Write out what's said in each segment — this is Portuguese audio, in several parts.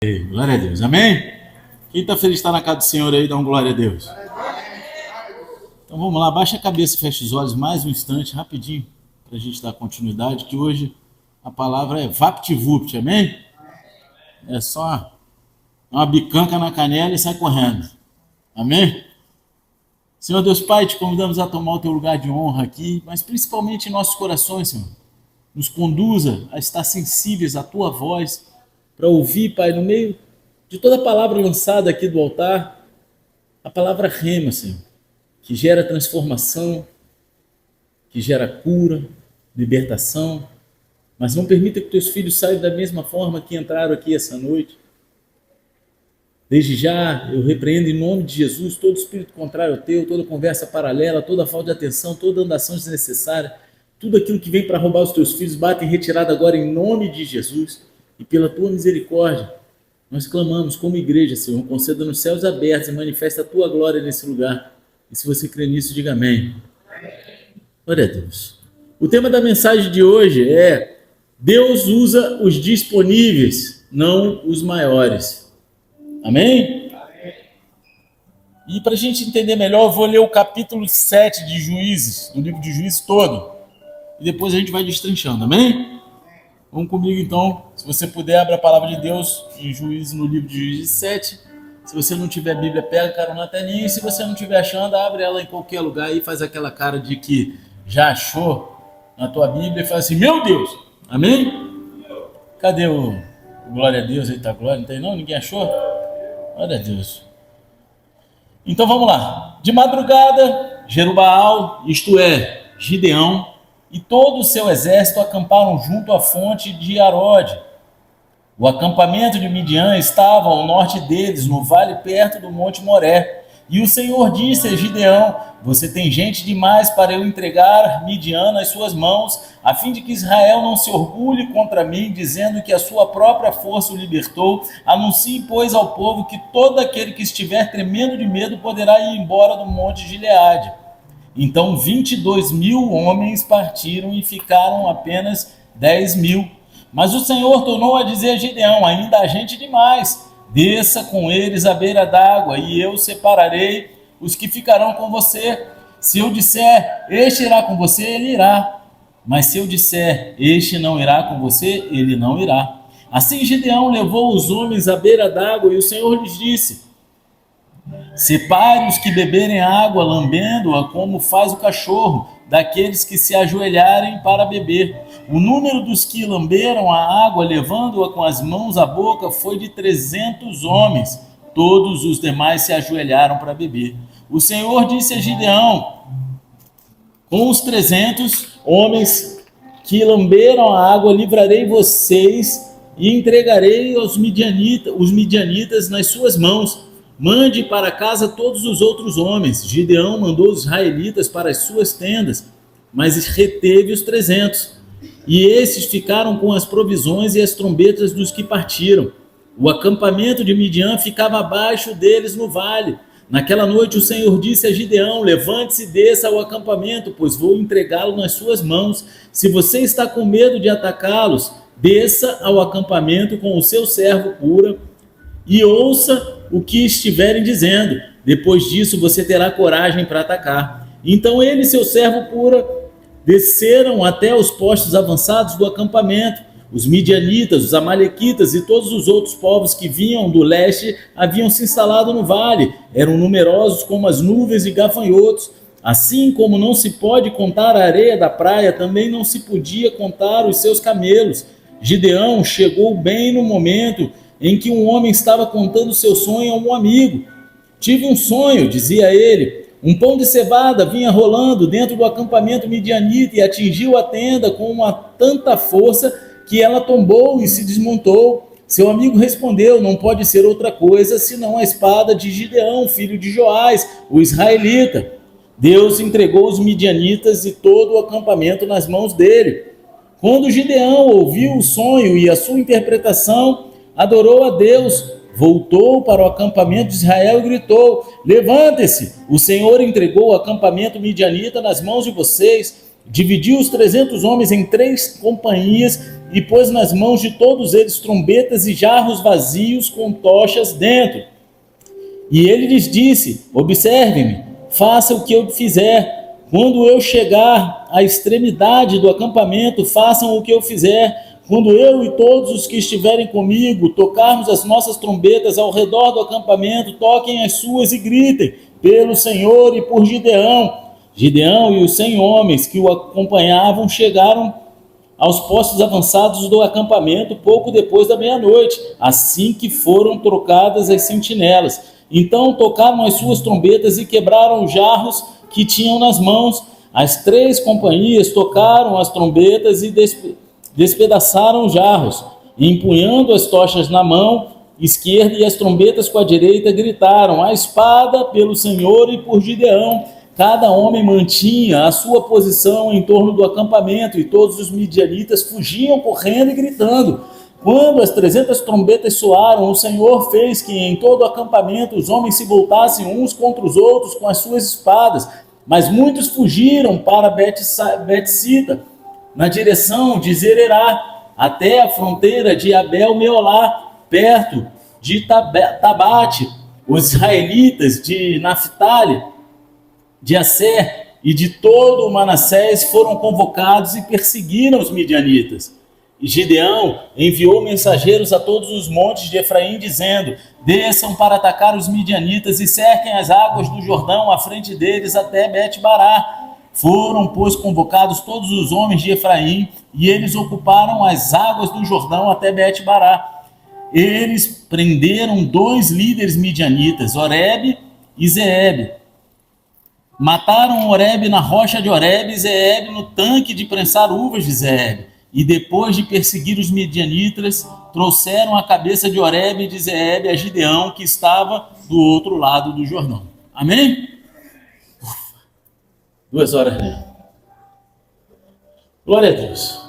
Glória a Deus, amém? Quem está feliz de estar na casa do Senhor aí, dá um glória a Deus. Então vamos lá, baixa a cabeça, fecha os olhos mais um instante, rapidinho, para a gente dar continuidade, que hoje a palavra é VaptVupt, amém? É só uma bicanca na canela e sai correndo, amém? Senhor Deus Pai, te convidamos a tomar o teu lugar de honra aqui, mas principalmente em nossos corações, Senhor. Nos conduza a estar sensíveis à tua voz, para ouvir, Pai, no meio de toda a palavra lançada aqui do altar, a palavra rema, Senhor, que gera transformação, que gera cura, libertação, mas não permita que teus filhos saiam da mesma forma que entraram aqui essa noite. Desde já, eu repreendo em nome de Jesus todo espírito contrário ao teu, toda conversa paralela, toda falta de atenção, toda andação desnecessária, tudo aquilo que vem para roubar os teus filhos, bate em retirada agora em nome de Jesus. E pela tua misericórdia, nós clamamos como igreja, Senhor, conceda nos céus abertos e manifesta a tua glória nesse lugar. E se você crê nisso, diga amém. Glória a Deus. O tema da mensagem de hoje é: Deus usa os disponíveis, não os maiores. Amém? E para a gente entender melhor, eu vou ler o capítulo 7 de Juízes, do livro de Juízes todo. E depois a gente vai destrinchando, amém? Vamos comigo então, se você puder, abra a palavra de Deus em Juízes, no livro de Juízes 7. Se você não tiver Bíblia, pega cara na telinha. E se você não estiver achando, abre ela em qualquer lugar e faz aquela cara de que já achou na tua Bíblia e fala assim: meu Deus, amém? Cadê o glória a Deus? Eita glória, não tem não? Ninguém achou? Glória a Deus. Então vamos lá. De madrugada, Jerubaal, isto é, Gideão, e todo o seu exército acamparam junto à fonte de Arode. O acampamento de Midian estava ao norte deles, no vale perto do monte Moré. E o Senhor disse a Gideão: você tem gente demais para eu entregar Midian nas suas mãos, a fim de que Israel não se orgulhe contra mim, dizendo que a sua própria força o libertou. Anuncie, pois, ao povo que todo aquele que estiver tremendo de medo poderá ir embora do monte Gileade. Então 22.000 homens partiram e ficaram apenas 10.000. Mas o Senhor tornou a dizer a Gideão: ainda há gente demais, desça com eles à beira d'água, e eu separarei os que ficarão com você. Se eu disser, este irá com você, ele irá. Mas se eu disser, este não irá com você, ele não irá. Assim Gideão levou os homens à beira d'água, e o Senhor lhes disse: separe os que beberem água, lambendo-a como faz o cachorro, daqueles que se ajoelharem para beber. O número dos que lamberam a água, levando-a com as mãos à boca, foi de 300 homens. Todos os demais se ajoelharam para beber. O Senhor disse a Gideão: com os 300 homens que lamberam a água, livrarei vocês e entregarei os midianitas nas suas mãos. Mande para casa todos os outros homens. Gideão mandou os israelitas para as suas tendas, mas reteve os 300. E esses ficaram com as provisões e as trombetas dos que partiram. O acampamento de Midian ficava abaixo deles no vale. Naquela noite o Senhor disse a Gideão: levante-se e desça ao acampamento, pois vou entregá-lo nas suas mãos. Se você está com medo de atacá-los, desça ao acampamento com o seu servo Pura e ouça o que estiverem dizendo. Depois disso você terá coragem para atacar. Então ele e seu servo Pura desceram até os postos avançados do acampamento. Os midianitas, os amalequitas e todos os outros povos que vinham do leste haviam se instalado no vale. Eram numerosos como as nuvens e gafanhotos. Assim como não se pode contar a areia da praia, também não se podia contar os seus camelos. Gideão chegou bem no momento em que um homem estava contando seu sonho a um amigo. Tive um sonho, dizia ele. Um pão de cevada vinha rolando dentro do acampamento midianita e atingiu a tenda com tanta força que ela tombou e se desmontou. Seu amigo respondeu: não pode ser outra coisa senão a espada de Gideão, filho de Joás, o israelita. Deus entregou os midianitas e todo o acampamento nas mãos dele. Quando Gideão ouviu o sonho e a sua interpretação, adorou a Deus, voltou para o acampamento de Israel e gritou: levante-se, o Senhor entregou o acampamento midianita nas mãos de vocês. Dividiu os 300 homens em 3 companhias e pôs nas mãos de todos eles trombetas e jarros vazios com tochas dentro. E ele lhes disse: observem-me, faça o que eu fizer. Quando eu chegar à extremidade do acampamento, façam o que eu fizer. Quando eu e todos os que estiverem comigo tocarmos as nossas trombetas ao redor do acampamento, toquem as suas e gritem: pelo Senhor e por Gideão. Gideão e os 100 homens que o acompanhavam chegaram aos postos avançados do acampamento pouco depois da meia-noite, assim que foram trocadas as sentinelas. Então tocaram as suas trombetas e quebraram os jarros que tinham nas mãos. As 3 companhias tocaram as trombetas e despedaçaram os jarros. E, empunhando as tochas na mão esquerda e as trombetas com a direita, gritaram: a espada pelo Senhor e por Gideão. Cada homem mantinha a sua posição em torno do acampamento, e todos os midianitas fugiam correndo e gritando. Quando as 300 trombetas soaram, o Senhor fez que em todo o acampamento os homens se voltassem uns contra os outros com as suas espadas. Mas muitos fugiram para Bet-sita, na direção de Zererá, até a fronteira de Abel-Meolá, perto de Tabate. Os israelitas de Naphtali, de Asser e de todo o Manassés foram convocados e perseguiram os midianitas. E Gideão enviou mensageiros a todos os montes de Efraim, dizendo: desçam para atacar os midianitas e cerquem as águas do Jordão à frente deles até Bet-bará. Foram, pois, convocados todos os homens de Efraim, e eles ocuparam as águas do Jordão até Bet-bará. Eles prenderam 2 líderes midianitas, Oreb e Zeeb. Mataram Oreb na rocha de Oreb e Zeeb no tanque de prensar uvas de Zeeb. E depois de perseguir os midianitas, trouxeram a cabeça de Oreb e de Zeeb a Gideão, que estava do outro lado do Jordão. Amém? 2 horas, né? Glória a Deus.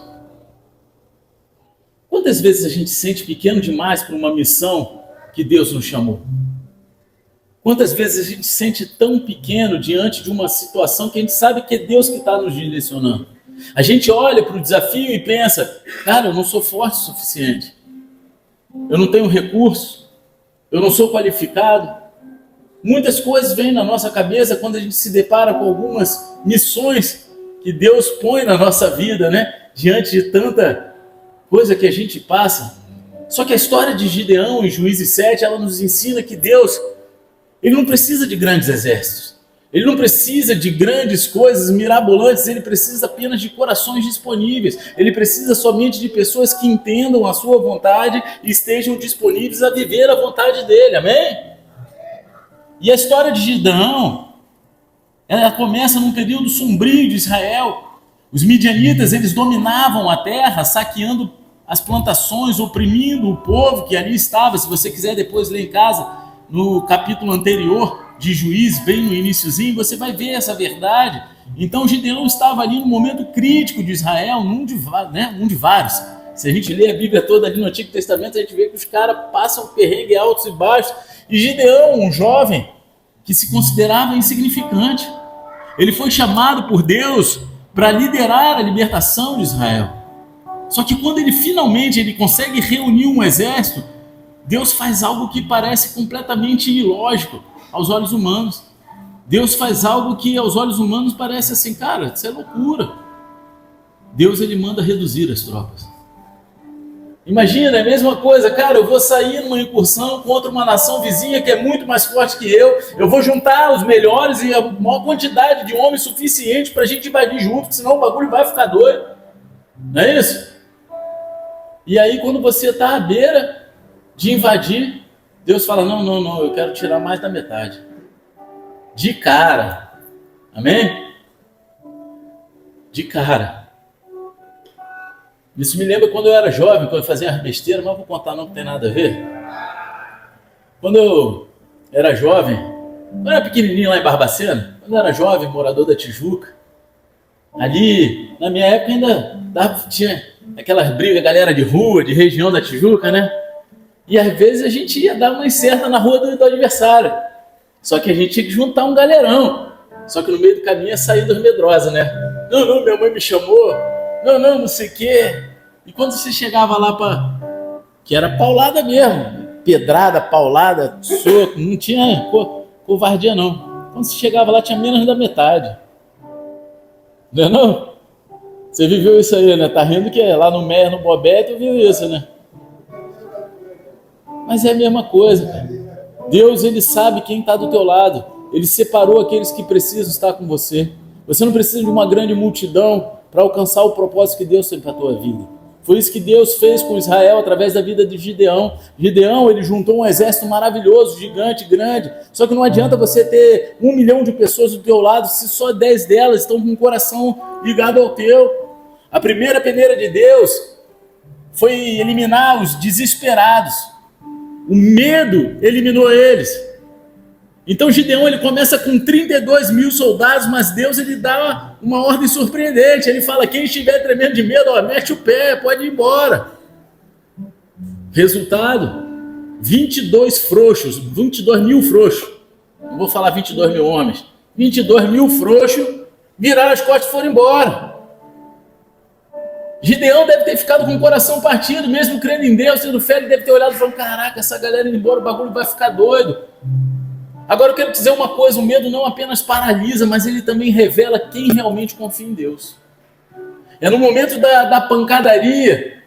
Quantas vezes a gente se sente pequeno demais para uma missão que Deus nos chamou? Quantas vezes a gente se sente tão pequeno diante de uma situação que a gente sabe que é Deus que está nos direcionando? A gente olha para o desafio e pensa: cara, eu não sou forte o suficiente. Eu não tenho recurso. Eu não sou qualificado. Muitas coisas vêm na nossa cabeça quando a gente se depara com algumas missões que Deus põe na nossa vida, né? Diante de tanta coisa que a gente passa. Só que a história de Gideão em Juízes 7, ela nos ensina que Deus, Ele não precisa de grandes exércitos. Ele não precisa de grandes coisas mirabolantes. Ele precisa apenas de corações disponíveis. Ele precisa somente de pessoas que entendam a sua vontade e estejam disponíveis a viver a vontade dele. Amém? E a história de Gideão, ela começa num período sombrio de Israel. Os midianitas, eles dominavam a terra, saqueando as plantações, oprimindo o povo que ali estava. Se você quiser depois ler em casa, no capítulo anterior de Juízes, bem no iniciozinho, você vai ver essa verdade. Então Gideão estava ali no momento crítico de Israel, num de vários. Se a gente lê a Bíblia toda ali no Antigo Testamento, a gente vê que os caras passam perrengue altos e baixos. E Gideão, um jovem que se considerava insignificante, ele foi chamado por Deus para liderar a libertação de Israel. Só que quando ele finalmente consegue reunir um exército, Deus faz algo que parece completamente ilógico aos olhos humanos. Deus faz algo que aos olhos humanos parece assim: cara, isso é loucura. Deus, ele manda reduzir as tropas. Imagina, é a mesma coisa, cara, eu vou sair numa incursão contra uma nação vizinha que é muito mais forte que eu vou juntar os melhores e a maior quantidade de homens suficiente para a gente invadir junto, senão o bagulho vai ficar doido. Não é isso? E aí, quando você está à beira de invadir, Deus fala: não, eu quero tirar mais da metade. De cara. Amém? De cara. Isso me lembra quando eu era jovem, quando eu fazia besteira, mas não vou contar não, que tem nada a ver. Quando eu era jovem, eu era pequenininho lá em Barbacena, quando eu era jovem, morador da Tijuca, ali, na minha época ainda tinha aquelas brigas, galera de rua, de região da Tijuca, né? E às vezes a gente ia dar uma incerta na rua do adversário. Só que a gente tinha que juntar um galerão. Só que no meio do caminho ia sair dos medrosa, né? Não, minha mãe me chamou. Não sei o quê. E quando você chegava lá que era paulada mesmo, pedrada, paulada, soco, não tinha covardia não. Quando você chegava lá tinha menos da metade. Não é não? Você viveu isso aí, né? Tá rindo que lá no Meia, no Bobé, tu viu isso, né? Mas é a mesma coisa, cara. Deus, ele sabe quem está do teu lado. Ele separou aqueles que precisam estar com você. Você não precisa de uma grande multidão para alcançar o propósito que Deus tem para a tua vida. Foi isso que Deus fez com Israel através da vida de Gideão. Gideão, ele juntou um exército maravilhoso, gigante, grande. Só que não adianta você ter 1 milhão de pessoas do teu lado se só 10 delas estão com o coração ligado ao teu. A primeira peneira de Deus foi eliminar os desesperados. O medo eliminou eles. Então Gideão, ele começa com 32 mil soldados, mas Deus, ele dá uma ordem surpreendente. Ele fala, quem estiver tremendo de medo, mete o pé, pode ir embora. Resultado, 22 mil frouxos. Não vou falar 22 mil homens. 22 mil frouxos viraram as costas e foram embora. Gideão deve ter ficado com o coração partido, mesmo crendo em Deus, tendo fé, ele deve ter olhado e falado, caraca, essa galera indo embora, o bagulho vai ficar doido. Agora eu quero dizer uma coisa, o medo não apenas paralisa, mas ele também revela quem realmente confia em Deus. É no momento da pancadaria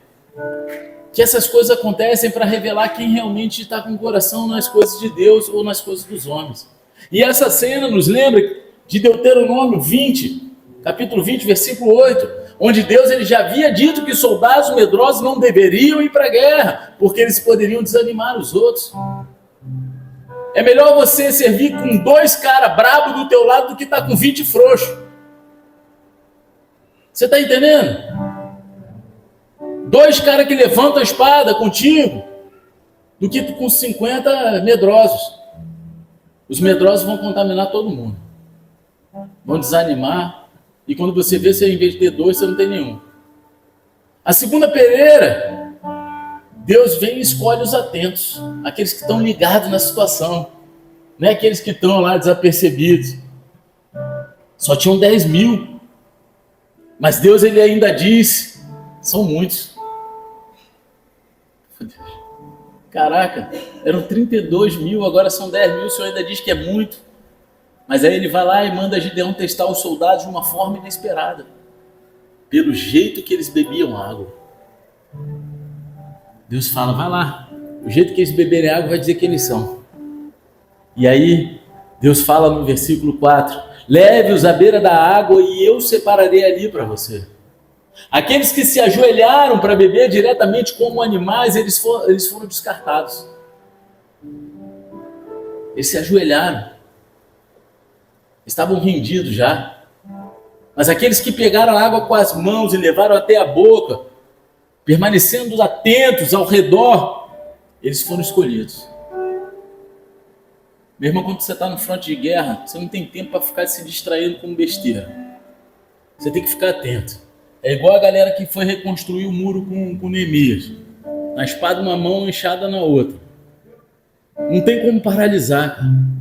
que essas coisas acontecem para revelar quem realmente está com o coração nas coisas de Deus ou nas coisas dos homens. E essa cena nos lembra de Deuteronômio 20, capítulo 20, versículo 8, onde Deus, ele já havia dito que soldados medrosos não deveriam ir para a guerra, porque eles poderiam desanimar os outros. É melhor você servir com 2 caras bravos do teu lado do que estar com 20 frouxos. Você está entendendo? 2 caras que levantam a espada contigo, do que com 50 medrosos. Os medrosos vão contaminar todo mundo. Vão desanimar. E quando você vê, você, em vez de ter 2, você não tem nenhum. A segunda peneira, Deus vem e escolhe os atentos, aqueles que estão ligados na situação, não é aqueles que estão lá desapercebidos. Só tinham 10 mil, mas Deus, ele ainda diz, são muitos. Caraca, eram 32 mil, agora são 10 mil, o Senhor ainda diz que é muito. Mas aí ele vai lá e manda Gideão testar os soldados de uma forma inesperada, pelo jeito que eles bebiam água. Deus fala, vai lá, o jeito que eles beberem água vai dizer quem eles são. E aí Deus fala no versículo 4, leve-os à beira da água e eu separarei ali para você. Aqueles que se ajoelharam para beber diretamente como animais, eles foram descartados. Eles se ajoelharam. Estavam rendidos já. Mas aqueles que pegaram a água com as mãos e levaram até a boca, permanecendo atentos ao redor, eles foram escolhidos. Meu irmão, quando você está no fronte de guerra, você não tem tempo para ficar se distraindo com besteira. Você tem que ficar atento. É igual a galera que foi reconstruir o muro com Neemias. A espada numa mão, enxada na outra. Não tem como paralisar, cara.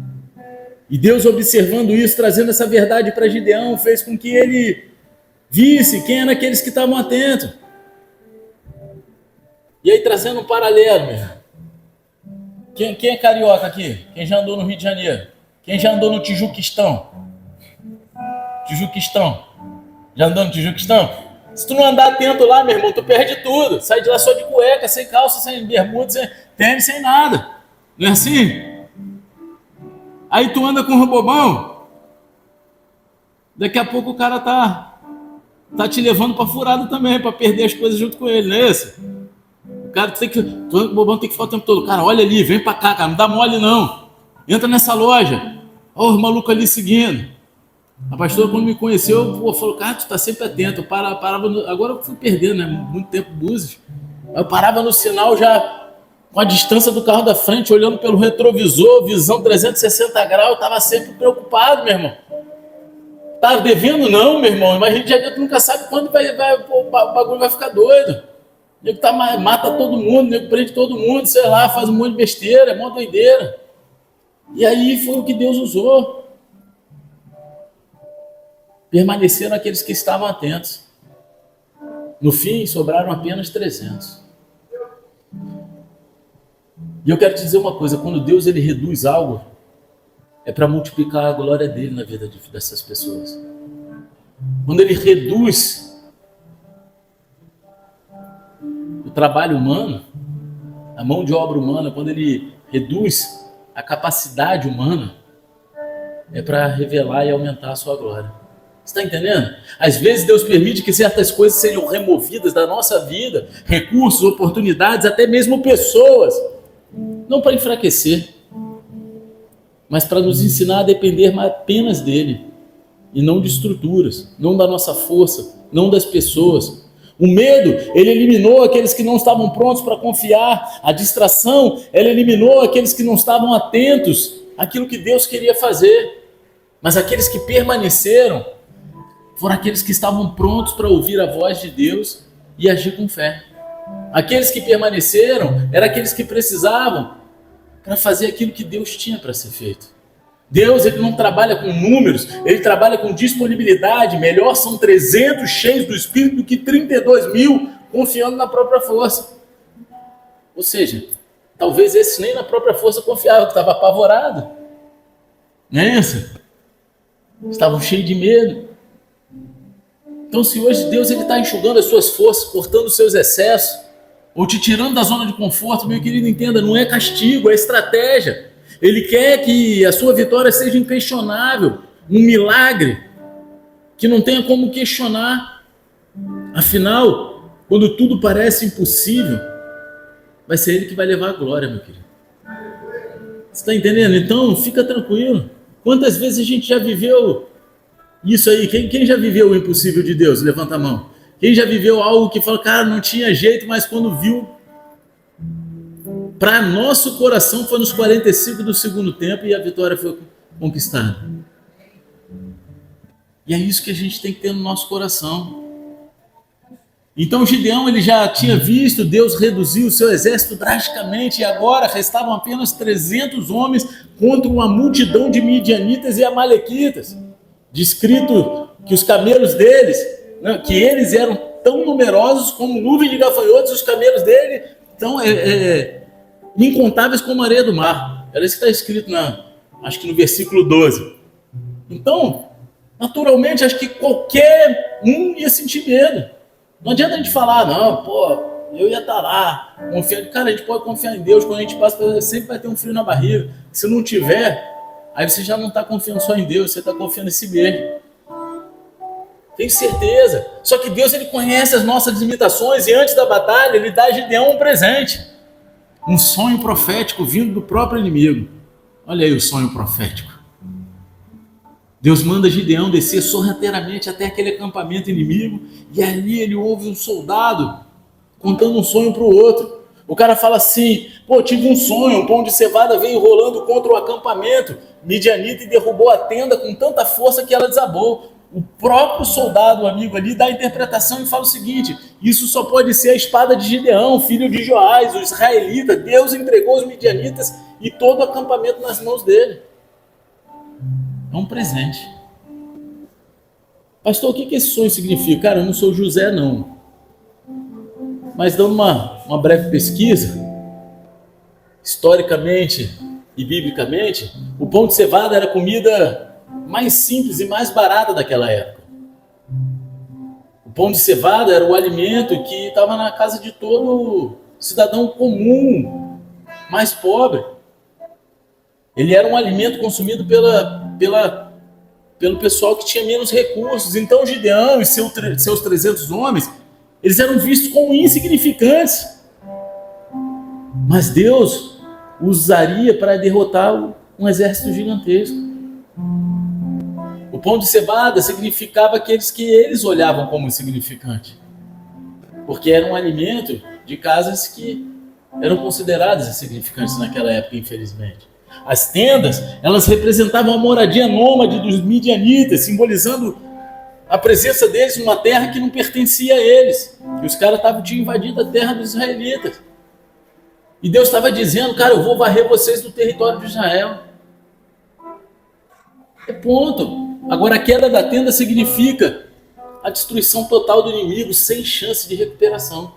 E Deus, observando isso, trazendo essa verdade para Gideão, fez com que ele visse quem eram aqueles que estavam atentos. E aí, trazendo um paralelo, meu. Quem é carioca aqui? Quem já andou no Rio de Janeiro? Quem já andou no Tijuquistão? Já andou no Tijuquistão? Se tu não andar atento lá, meu irmão, tu perde tudo. Sai de lá só de cueca, sem calça, sem bermuda, sem tênis, sem nada. Não é assim? Aí tu anda com um bobão, daqui a pouco o cara tá te levando pra furada também, pra perder as coisas junto com ele, não é isso? O cara tu anda com o bobão, tem que ficar o tempo todo, cara, olha ali, vem pra cá, cara, não dá mole não, entra nessa loja, olha os malucos ali seguindo. A pastora, quando me conheceu, falou, cara, tu tá sempre atento, eu parava agora eu fui perdendo, né, muito tempo Búzios, eu parava no sinal já, com a distância do carro da frente, olhando pelo retrovisor, visão 360 graus, eu estava sempre preocupado, meu irmão. Estava devendo não, meu irmão, mas a gente nunca sabe quando o bagulho vai ficar doido. O nego mata todo mundo, o nego prende todo mundo, sei lá, faz um monte de besteira, é uma doideira. E aí foi o que Deus usou. permaneceram aqueles que estavam atentos. No fim, sobraram apenas 300. E eu quero te dizer uma coisa, quando Deus ele reduz algo, é para multiplicar a glória dele na vida dessas pessoas. Quando ele reduz o trabalho humano, a mão de obra humana, quando ele reduz a capacidade humana, é para revelar e aumentar a sua glória. Você está entendendo? Às vezes Deus permite que certas coisas sejam removidas da nossa vida, recursos, oportunidades, até mesmo pessoas, não para enfraquecer, mas para nos ensinar a depender apenas dele, e não de estruturas, não da nossa força, não das pessoas. O medo, ele eliminou aqueles que não estavam prontos para confiar. A distração, ela eliminou aqueles que não estavam atentos àquilo que Deus queria fazer. Mas aqueles que permaneceram foram aqueles que estavam prontos para ouvir a voz de Deus e agir com fé. Aqueles que permaneceram eram aqueles que precisavam para fazer aquilo que Deus tinha para ser feito. Deus ele não trabalha com números, ele trabalha com disponibilidade. Melhor são 300 cheios do Espírito do que 32 mil confiando na própria força. Ou seja, talvez esse nem na própria força confiava, que estava apavorado. Não é isso? Estavam cheios de medo. Então, se hoje Deus está enxugando as suas forças, cortando os seus excessos, ou te tirando da zona de conforto, meu querido, entenda, não é castigo, é estratégia. Ele quer que a sua vitória seja inquestionável, um milagre, que não tenha como questionar. Afinal, quando tudo parece impossível, vai ser Ele que vai levar a glória, meu querido. Você está entendendo? Então, fica tranquilo. Quantas vezes a gente já viveu isso aí? Quem já viveu o impossível de Deus? Levanta a mão. Quem já viveu algo que fala, cara, não tinha jeito, mas quando viu, para nosso coração foi nos 45 do segundo tempo e a vitória foi conquistada. E é isso que a gente tem que ter no nosso coração. Então Gideão ele já tinha visto Deus reduzir o seu exército drasticamente e agora restavam apenas 300 homens contra uma multidão de midianitas e amalequitas. Descrito que os camelos deles, que eles eram tão numerosos como nuvem de gafanhotos, os camelos dele tão incontáveis como a areia do mar. Era isso que está escrito acho que no versículo 12. Então, naturalmente, acho que qualquer um ia sentir medo. Não adianta a gente falar, não, eu ia estar lá, confiar. Cara, a gente pode confiar em Deus, quando a gente passa, sempre vai ter um frio na barriga. Se não tiver, aí você já não está confiando só em Deus, você está confiando em si mesmo. Tenho certeza. Só que Deus ele conhece as nossas limitações e antes da batalha ele dá a Gideão um presente. Um sonho profético vindo do próprio inimigo. Olha aí o sonho profético. Deus manda Gideão descer sorrateiramente até aquele acampamento inimigo e ali ele ouve um soldado contando um sonho para o outro. O cara fala assim, tive um sonho, um pão de cevada veio rolando contra o acampamento midianita e derrubou a tenda com tanta força que ela desabou. O próprio soldado, amigo ali, dá a interpretação e fala o seguinte, isso só pode ser a espada de Gideão, filho de Joás, o israelita. Deus entregou os midianitas e todo o acampamento nas mãos dele. É um presente. Pastor, o que esse sonho significa? Cara, eu não sou José, não. Mas dando uma breve pesquisa, historicamente e biblicamente, o pão de cevada era a comida mais simples e mais barata daquela época. O pão de cevada era o alimento que estava na casa de todo cidadão comum, mais pobre. Ele era um alimento consumido pelo pessoal que tinha menos recursos. Então Gideão e seus 300 homens, eles eram vistos como insignificantes. Mas Deus usaria para derrotar um exército gigantesco. O pão de cevada significava aqueles que eles olhavam como insignificantes. Porque era um alimento de casas que eram consideradas insignificantes naquela época, infelizmente. As tendas, elas representavam a moradia nômade dos midianitas, simbolizando a presença deles numa terra que não pertencia a eles. Que os caras tinham invadido a terra dos israelitas. E Deus estava dizendo, cara, eu vou varrer vocês do território de Israel. É ponto. Agora, a queda da tenda significa a destruição total do inimigo, sem chance de recuperação.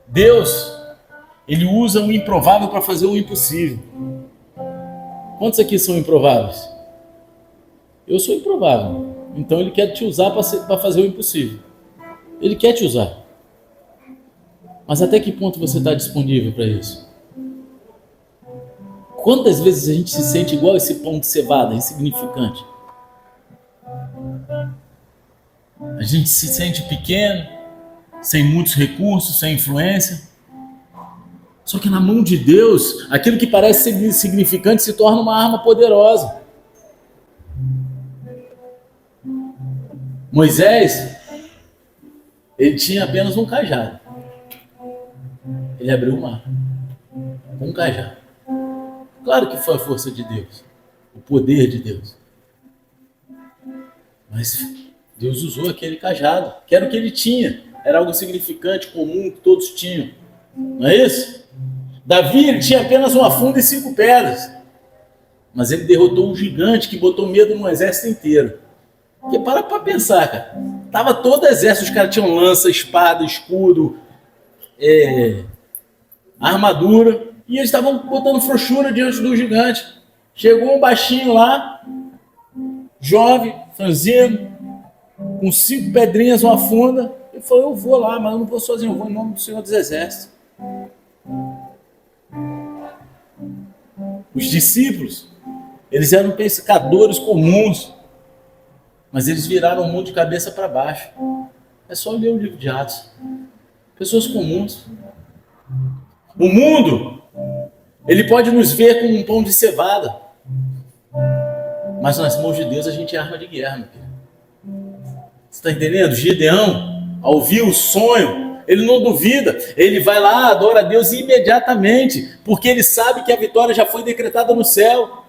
Deus, ele usa o improvável para fazer o impossível. Quantos aqui são improváveis? Eu sou improvável. Então ele quer te usar para fazer o impossível. Ele quer te usar. Mas até que ponto você está disponível para isso? Quantas vezes a gente se sente igual esse pão de cevada, insignificante? A gente se sente pequeno, sem muitos recursos, sem influência. Só que na mão de Deus, aquilo que parece ser insignificante se torna uma arma poderosa. Moisés, ele tinha apenas um cajado. Ele abriu o mar com um cajado. Claro que foi a força de Deus, o poder de Deus. Mas Deus usou aquele cajado, que era o que ele tinha. Era algo significante, comum, que todos tinham. Não é isso? Davi, ele tinha apenas uma funda e 5 pedras. Mas ele derrotou um gigante que botou medo no exército inteiro. Porque para pensar, cara. Tava todo o exército, os caras tinham lança, espada, escudo, armadura. E eles estavam botando frouxura diante do gigante. Chegou um baixinho lá, jovem, franzino, com 5 pedrinhas, uma funda. Ele falou, eu vou lá, mas eu não vou sozinho, eu vou em nome do Senhor dos Exércitos. Os discípulos, eles eram pescadores comuns, mas eles viraram o mundo de cabeça para baixo. É só ler o livro de Atos. Pessoas comuns. O mundo, ele pode nos ver como um pão de cevada, mas nas mãos de Deus a gente é arma de guerra, meu querido. Você está entendendo? Gideão, ao ouvir o sonho, ele não duvida, ele vai lá, adora a Deus imediatamente, porque ele sabe que a vitória já foi decretada no céu.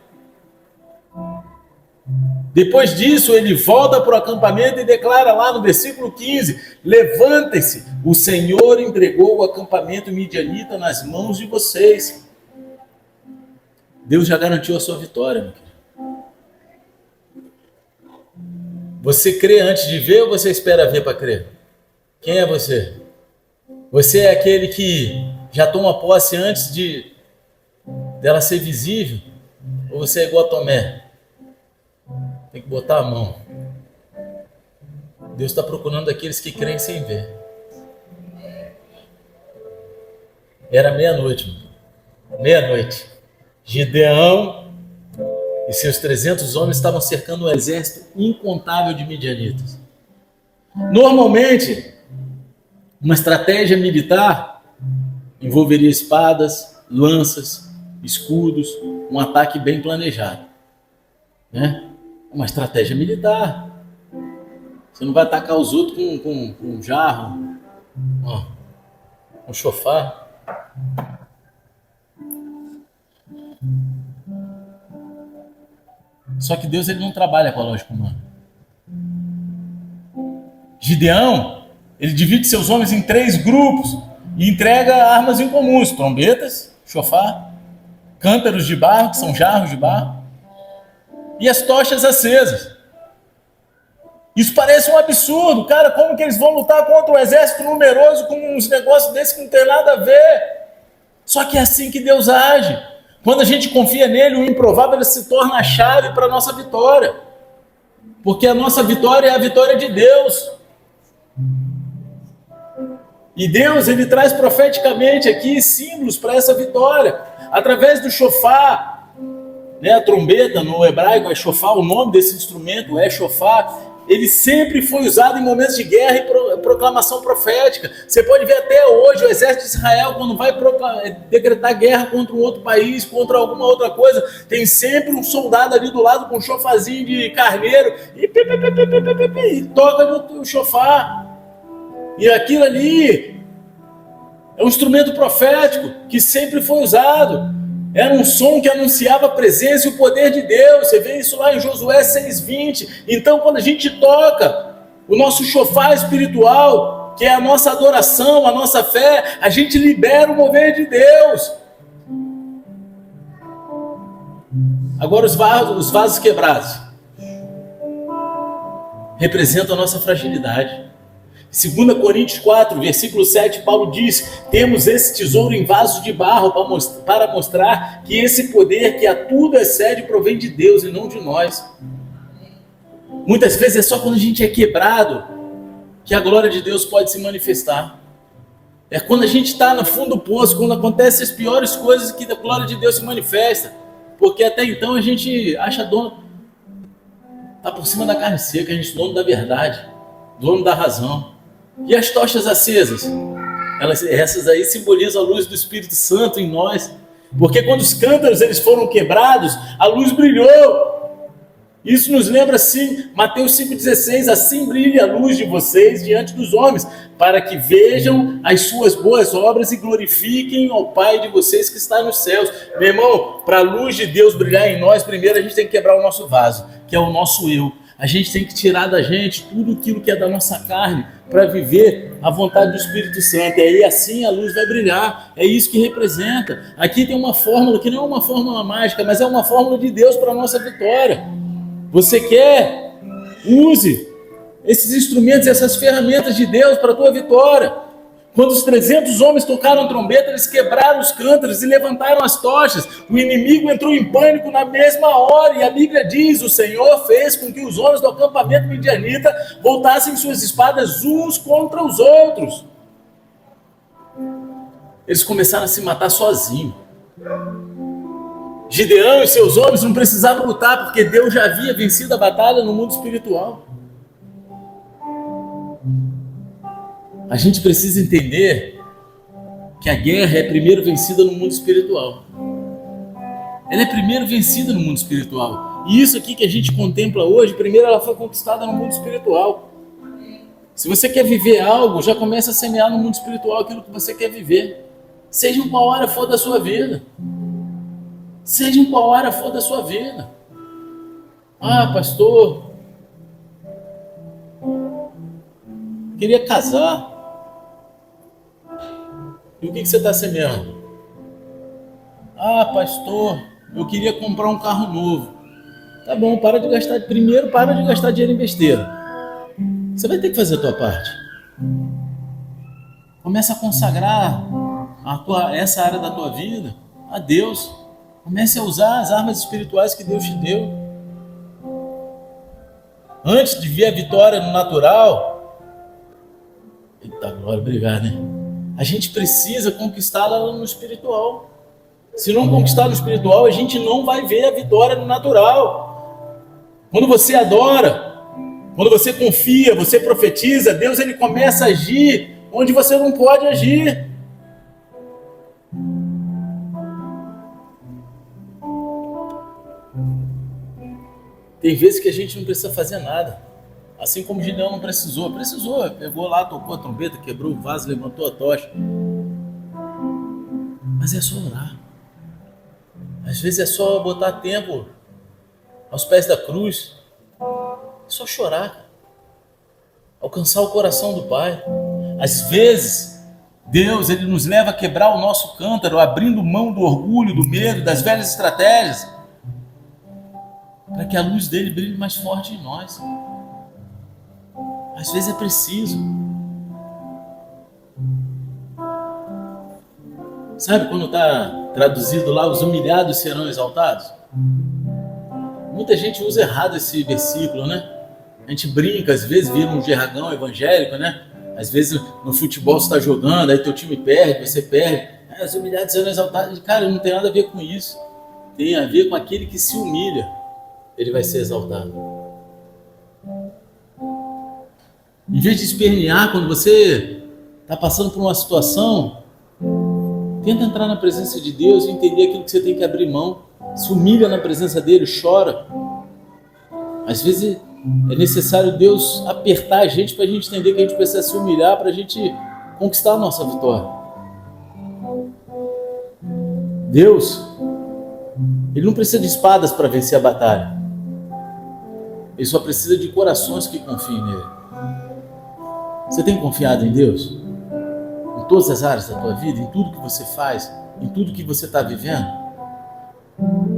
Depois disso, ele volta para o acampamento e declara lá no versículo 15, levantem-se, o Senhor entregou o acampamento midianita nas mãos de vocês. Deus já garantiu a sua vitória, meu querido. Você crê antes de ver ou você espera ver para crer? Quem é você? Você é aquele que já toma posse antes dela ser visível? Ou você é igual a Tomé? Tem que botar a mão. Deus está procurando aqueles que creem sem ver. Era meia-noite. Meia-noite. Gideão e seus 300 homens estavam cercando um exército incontável de midianitas. Normalmente, uma estratégia militar envolveria espadas, lanças, escudos, um ataque bem planejado. Né? Uma estratégia militar. Você não vai atacar os outros com um jarro, um chofar. Só que Deus, ele não trabalha com a lógica humana. Gideão, ele divide seus homens em 3 grupos e entrega armas incomuns: trombetas, chofar, cântaros de barro, que são jarros de barro, e as tochas acesas. Isso parece um absurdo, cara. Como que eles vão lutar contra um exército numeroso com uns negócios desses que não tem nada a ver? Só que é assim que Deus age. Quando a gente confia nele, o improvável se torna a chave para a nossa vitória. Porque a nossa vitória é a vitória de Deus. E Deus, ele traz profeticamente aqui símbolos para essa vitória. Através do chofar, né, a trombeta no hebraico é chofar, o nome desse instrumento é chofar. Ele sempre foi usado em momentos de guerra e proclamação profética. Você pode ver até hoje o exército de Israel, quando vai decretar guerra contra um outro país, contra alguma outra coisa, tem sempre um soldado ali do lado com um chofazinho de carneiro e toca no chofar. E aquilo ali é um instrumento profético que sempre foi usado. Era um som que anunciava a presença e o poder de Deus. Você vê isso lá em Josué 6:20. Então, quando a gente toca o nosso chofar espiritual, que é a nossa adoração, a nossa fé, a gente libera o mover de Deus. Agora os vasos quebrados. representa a nossa fragilidade. 2 Coríntios 4, versículo 7, Paulo diz: temos esse tesouro em vasos de barro para mostrar que esse poder que a tudo excede provém de Deus e não de nós. Muitas vezes é só quando a gente é quebrado que a glória de Deus pode se manifestar. É quando a gente está no fundo do poço, quando acontecem as piores coisas, que a glória de Deus se manifesta. Porque até então a gente acha dono, está por cima da carne seca, a gente é dono da verdade, dono da razão. E as tochas acesas? Essas aí simbolizam a luz do Espírito Santo em nós. Porque quando os cântaros eles foram quebrados, a luz brilhou. Isso nos lembra assim, Mateus 5,16, assim brilhe a luz de vocês diante dos homens, para que vejam as suas boas obras e glorifiquem ao Pai de vocês que está nos céus. Meu irmão, para a luz de Deus brilhar em nós, primeiro a gente tem que quebrar o nosso vaso, que é o nosso eu. A gente tem que tirar da gente tudo aquilo que é da nossa carne, para viver a vontade do Espírito Santo. E aí assim a luz vai brilhar. É isso que representa. Aqui tem uma fórmula, que não é uma fórmula mágica, mas é uma fórmula de Deus para a nossa vitória. Você quer? Use esses instrumentos, essas ferramentas de Deus para a tua vitória. Quando os 300 homens tocaram trombeta, eles quebraram os cântaros e levantaram as tochas. O inimigo entrou em pânico na mesma hora. E a Bíblia diz, o Senhor fez com que os homens do acampamento midianita voltassem suas espadas uns contra os outros. Eles começaram a se matar sozinhos. Gideão e seus homens não precisavam lutar, porque Deus já havia vencido a batalha no mundo espiritual. A gente precisa entender que a guerra é primeiro vencida no mundo espiritual. Ela é primeiro vencida no mundo espiritual. E isso aqui que a gente contempla hoje, primeiro ela foi conquistada no mundo espiritual. Se você quer viver algo, já começa a semear no mundo espiritual aquilo que você quer viver. Seja em qual área for da sua vida. Seja em qual área for da sua vida. Ah, pastor, queria casar. E o que você está semeando? Ah, pastor, eu queria comprar um carro novo. Tá bom, para de gastar dinheiro em besteira. Você vai ter que fazer a tua parte. Começa a consagrar essa área da tua vida a Deus. Comece a usar as armas espirituais que Deus te deu. Antes de ver a vitória no natural, eita glória, obrigado, né? A gente precisa conquistá-la no espiritual. Se não conquistar no espiritual, a gente não vai ver a vitória no natural. Quando você adora, quando você confia, você profetiza, Deus ele começa a agir onde você não pode agir. Tem vezes que a gente não precisa fazer nada. Assim como Gideão não precisou. Pegou lá, tocou a trombeta, quebrou o vaso, levantou a tocha. Mas é só orar. Às vezes é só botar tempo aos pés da cruz. É só chorar. Alcançar o coração do Pai. Às vezes, Deus ele nos leva a quebrar o nosso cântaro, abrindo mão do orgulho, do medo, das velhas estratégias, para que a luz dele brilhe mais forte em nós. Às vezes é preciso. Sabe quando está traduzido lá, os humilhados serão exaltados? Muita gente usa errado esse versículo, né? A gente brinca, às vezes vira um jargão evangélico, né? Às vezes no futebol você está jogando, aí teu time perde, você perde. Os humilhados serão exaltados. Cara, não tem nada a ver com isso. Tem a ver com aquele que se humilha. Ele vai ser exaltado. Em vez de espernear, quando você está passando por uma situação, tenta entrar na presença de Deus e entender aquilo que você tem que abrir mão. Se humilha na presença dele, chora. Às vezes é necessário Deus apertar a gente para a gente entender que a gente precisa se humilhar para a gente conquistar a nossa vitória. Deus, ele não precisa de espadas para vencer a batalha. Ele só precisa de corações que confiem nele. Você tem confiado em Deus? Em todas as áreas da tua vida, em tudo que você faz, em tudo que você está vivendo?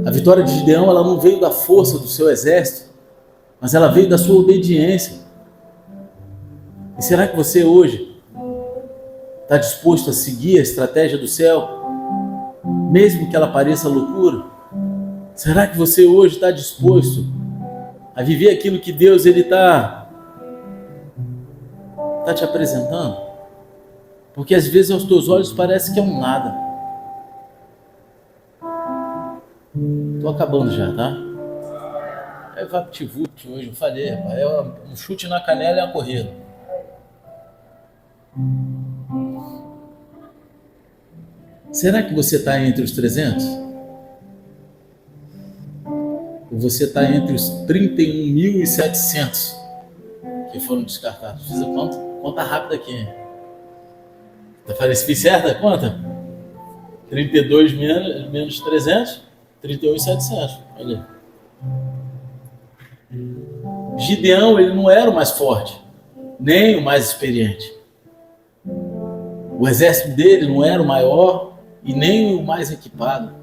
A vitória de Gideão, ela não veio da força do seu exército, mas ela veio da sua obediência. E será que você hoje está disposto a seguir a estratégia do céu, mesmo que ela pareça loucura? Será que você hoje está disposto a viver aquilo que Deus está te apresentando? Porque às vezes aos teus olhos parece que é um nada. Estou acabando já, tá? É VaptVupt hoje, eu falei, rapaz, é um chute na canela e uma corrida. Será que você está entre os 300? Ou você está entre os 31.700 que foram descartados? Fiz a conta rápida aqui. Fiz certa a conta? 32 menos 300, 31.700. Olha. Gideão, ele não era o mais forte, nem o mais experiente. O exército dele não era o maior e nem o mais equipado.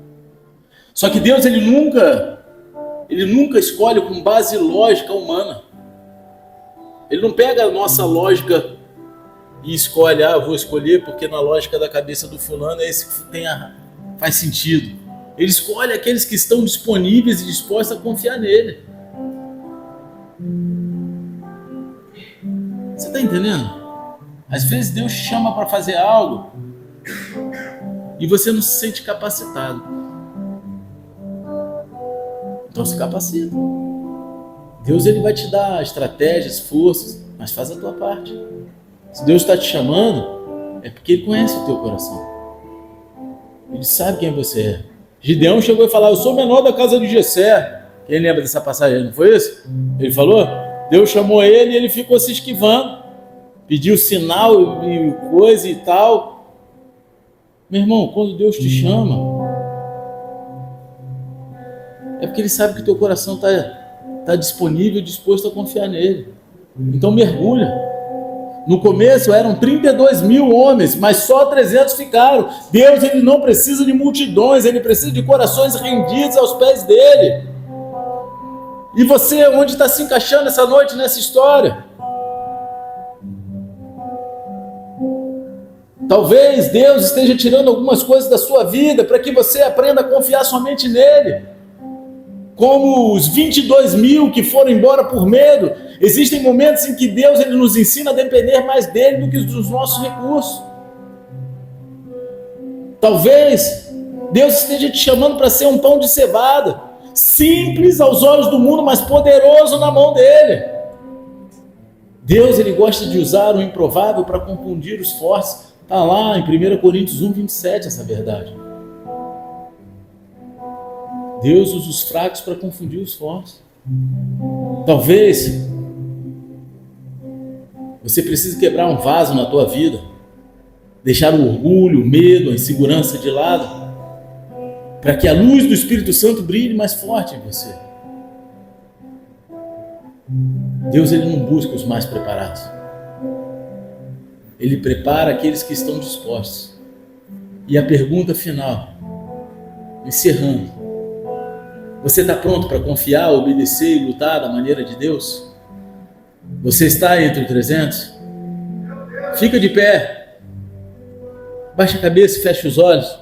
Só que Deus, ele nunca escolhe com base lógica humana. Ele não pega a nossa lógica e escolhe, vou escolher porque na lógica da cabeça do fulano é esse que faz sentido. Ele escolhe aqueles que estão disponíveis e dispostos a confiar nele. Você está entendendo? Às vezes Deus te chama para fazer algo e você não se sente capacitado. Então se capacita. Deus, ele vai te dar estratégias, forças, mas faz a tua parte. Se Deus está te chamando, é porque Ele conhece o teu coração. Ele sabe quem você é. Gideão chegou e falou, eu sou o menor da casa de Jessé. Quem lembra dessa passagem? Não foi isso? Ele falou? Deus chamou ele e ele ficou se esquivando. Pediu sinal e coisa e tal. Meu irmão, quando Deus te chama, é porque Ele sabe que o teu coração está disponível e disposto a confiar nele. Então mergulha. No começo eram 32 mil homens, mas só 300 ficaram. Deus, ele não precisa de multidões, ele precisa de corações rendidos aos pés dele. E você, onde está se encaixando essa noite nessa história? Talvez Deus esteja tirando algumas coisas da sua vida para que você aprenda a confiar somente nele. Como os 22 mil que foram embora por medo, existem momentos em que Deus, ele nos ensina a depender mais dele do que dos nossos recursos. Talvez Deus esteja te chamando para ser um pão de cevada, simples aos olhos do mundo, mas poderoso na mão dele. Deus, ele gosta de usar o improvável para confundir os fortes. Está lá em 1 Coríntios 1:27 essa verdade. Deus usa os fracos para confundir os fortes. Talvez você precise quebrar um vaso na tua vida, deixar o orgulho, o medo, a insegurança de lado, para que a luz do Espírito Santo brilhe mais forte em você. Deus, ele não busca os mais preparados. Ele prepara aqueles que estão dispostos. E a pergunta final, encerrando: você está pronto para confiar, obedecer e lutar da maneira de Deus? Você está entre os 300? Fica de pé. Baixa a cabeça e fecha os olhos.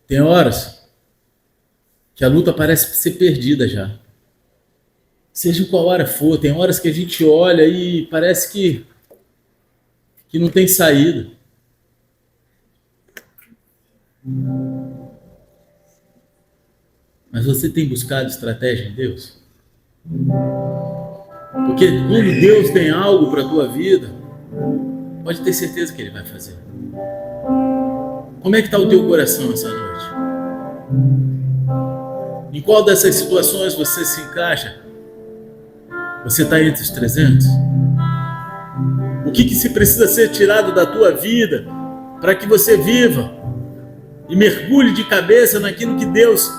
Tem horas que a luta parece ser perdida já. Seja qual hora for, tem horas que a gente olha e parece que não tem saída. Mas você tem buscado estratégia em Deus? Porque quando Deus tem algo para a tua vida, pode ter certeza que Ele vai fazer. Como é que está o teu coração essa noite? Em qual dessas situações você se encaixa? Você está entre os 300? O que se precisa ser tirado da tua vida para que você viva e mergulhe de cabeça naquilo que Deus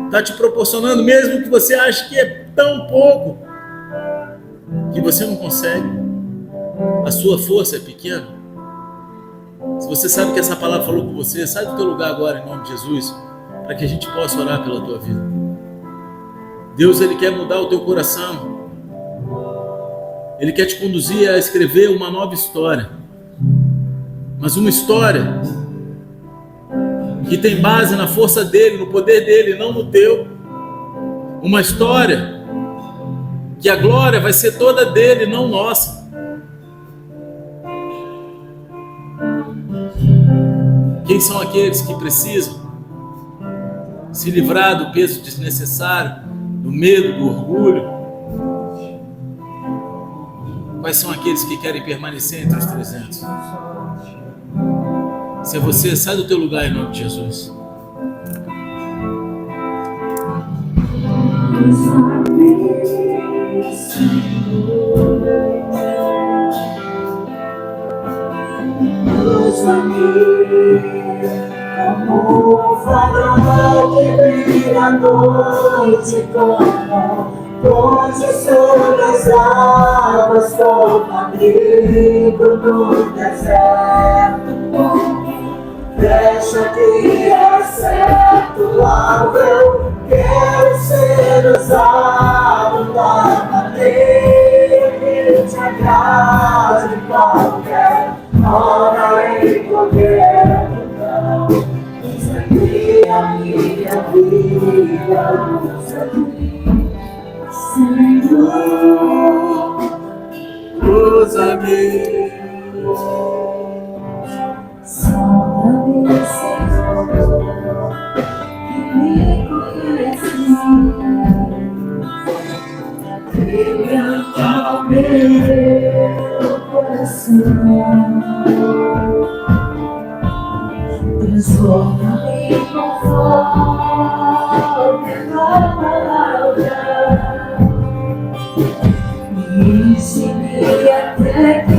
está te proporcionando, mesmo que você ache que é tão pouco, que você não consegue? A sua força é pequena? Se você sabe que essa palavra falou com você, sai do teu lugar agora em nome de Jesus, para que a gente possa orar pela tua vida. Deus, Ele quer mudar o teu coração. Ele quer te conduzir a escrever uma nova história. Mas uma história que tem base na força dEle, no poder dEle, não no teu. Uma história que a glória vai ser toda dEle, não nossa. Quem são aqueles que precisam se livrar do peso desnecessário, do medo, do orgulho? Quais são aqueles que querem permanecer entre os 300? Se é você, sai do teu lugar em nome de Jesus. Como um farol que brilha à noite, como ponte sobre as águas, como abrigo no deserto. Deixa que é certo, algo eu quero ser usado da maneira que te agrade, qualquer hora em qualquer lugar. Usa aqui a minha vida, usa aqui, Senhor, usa-me. Salva-me, Senhor, que me conheces, quebranta o meu coração, transforma-me conforme a tua palavra, me ensine até que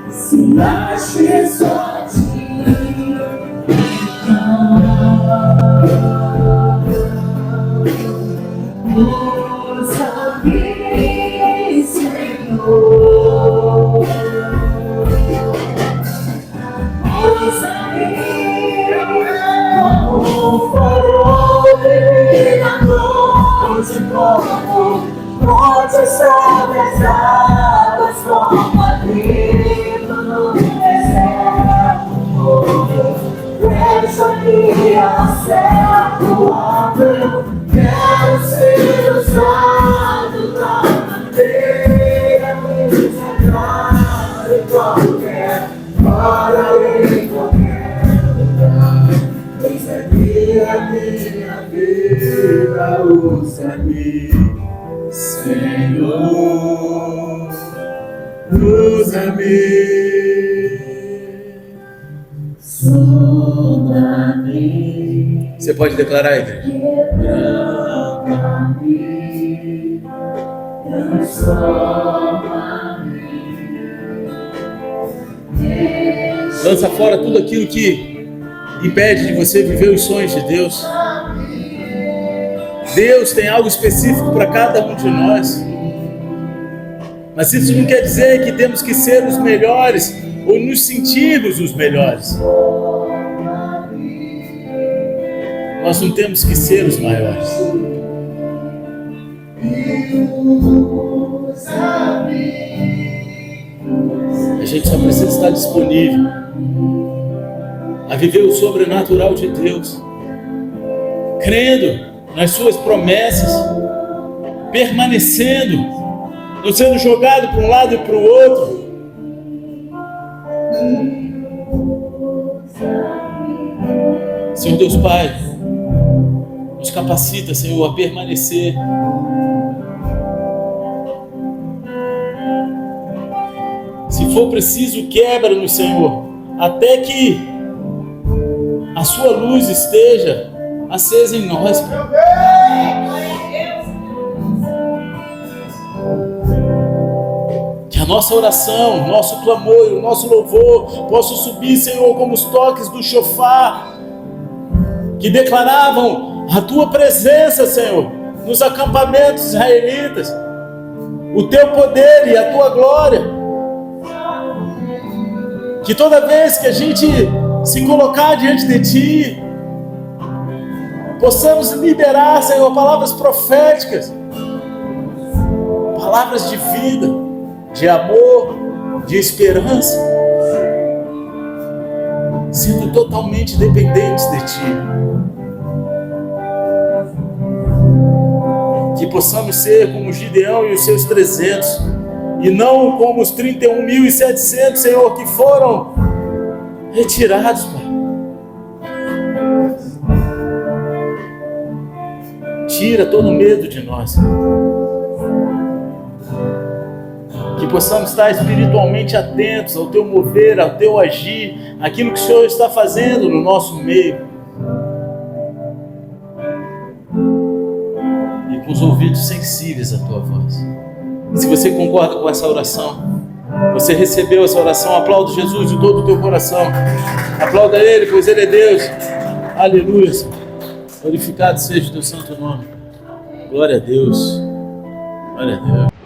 se ache só a ti. Usa-me, Senhor, usa-me como um farol que brilha à noite, como ponte sobre as águas, como abrigo no deserto. Deixa que acerto algo, eu quero ser usado da maneira que te agrade, qualquer hora em qualquer lugar. Usa-me a minha vida, usa-me, Senhor, usa-me. Você pode declarar, igreja? Quebranta-me, transforma-me. Lança fora tudo aquilo que impede de você viver os sonhos de Deus. Deus tem algo específico para cada um de nós. Mas isso não quer dizer que temos que ser os melhores ou nos sentirmos os melhores. Nós não temos que ser os maiores. A gente só precisa estar disponível a viver o sobrenatural de Deus, crendo nas suas promessas, permanecendo, não sendo jogado para um lado e para o outro. Senhor Deus Pai, nos capacita, Senhor, a permanecer. Se for preciso, quebra-nos, Senhor, até que a sua luz esteja acesa em nós. Que a nossa oração, nosso clamor, o nosso louvor possa subir, Senhor, como os toques do shofar, que declaravam a tua presença, Senhor, nos acampamentos israelitas, o teu poder e a tua glória. Que toda vez que a gente se colocar diante de ti, Possamos liberar, Senhor, palavras proféticas, palavras de vida, de amor, de esperança, sendo totalmente dependentes de Ti. Que possamos ser como Gideão e os seus 300, e não como os 31.700, Senhor, que foram retirados, Pai. Tira todo medo de nós, que possamos estar espiritualmente atentos ao Teu mover, ao Teu agir, aquilo que o Senhor está fazendo no nosso meio, e com os ouvidos sensíveis à Tua voz. Se você concorda com essa oração, você recebeu essa oração, aplauda Jesus de todo o teu coração, aplauda Ele, pois Ele é Deus. Aleluia. Glorificado seja o teu santo nome. Glória a Deus. Glória a Deus.